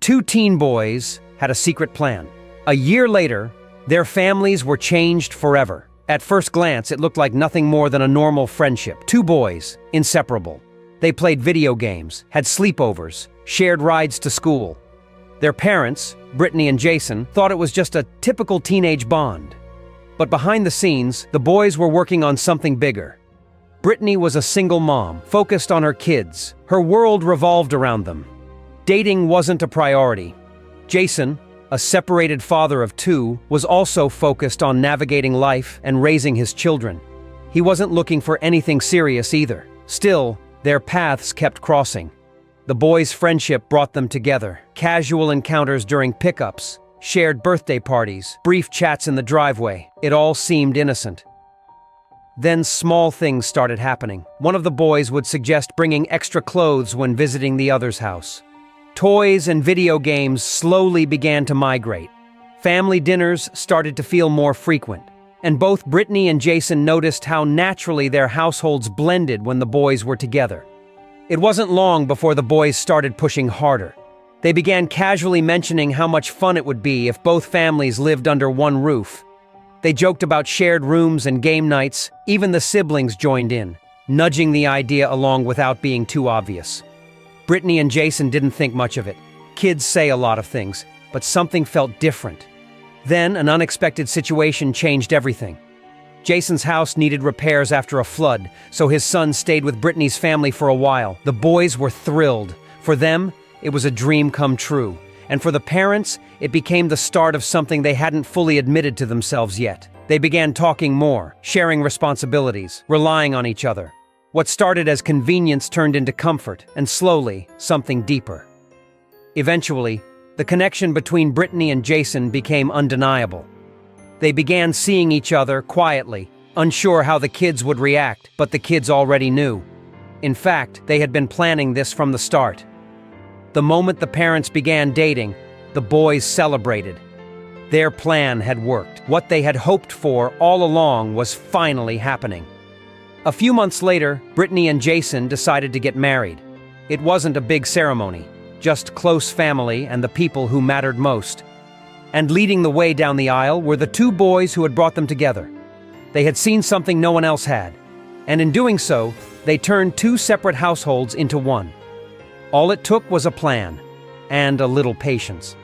two teen boys had a secret plan. A year later, their families were changed forever. At first glance, it looked like nothing more than a normal friendship. Two boys, inseparable. They played video games, had sleepovers, shared rides to school. Their parents, Brittany and Jason, thought it was just a typical teenage bond. But behind the scenes, the boys were working on something bigger. Brittany was a single mom, focused on her kids. Her world revolved around them. Dating wasn't a priority. Jason, a separated father of two, was also focused on navigating life and raising his children. He wasn't looking for anything serious either. Still, their paths kept crossing. The boys' friendship brought them together. Casual encounters during pickups, shared birthday parties, brief chats in the driveway. It all seemed innocent. Then small things started happening. One of the boys would suggest bringing extra clothes when visiting the other's house. Toys and video games slowly began to migrate. Family dinners started to feel more frequent. And both Brittany and Jason noticed how naturally their households blended when the boys were together. It wasn't long before the boys started pushing harder. They began casually mentioning how much fun it would be if both families lived under one roof. They joked about shared rooms and game nights. Even the siblings joined in, nudging the idea along without being too obvious. Brittany and Jason didn't think much of it. Kids say a lot of things, but something felt different. Then an unexpected situation changed everything. Jason's house needed repairs after a flood, so his son stayed with Brittany's family for a while. The boys were thrilled. For them, it was a dream come true. And for the parents, it became the start of something they hadn't fully admitted to themselves yet. They began talking more, sharing responsibilities, relying on each other. What started as convenience turned into comfort, and slowly, something deeper. Eventually, the connection between Brittany and Jason became undeniable. They began seeing each other quietly, unsure how the kids would react, but the kids already knew. In fact, they had been planning this from the start. The moment the parents began dating, the boys celebrated. Their plan had worked. What they had hoped for all along was finally happening. A few months later, Brittany and Jason decided to get married. It wasn't a big ceremony, just close family and the people who mattered most. And leading the way down the aisle were the two boys who had brought them together. They had seen something no one else had, and in doing so, they turned two separate households into one. All it took was a plan and a little patience.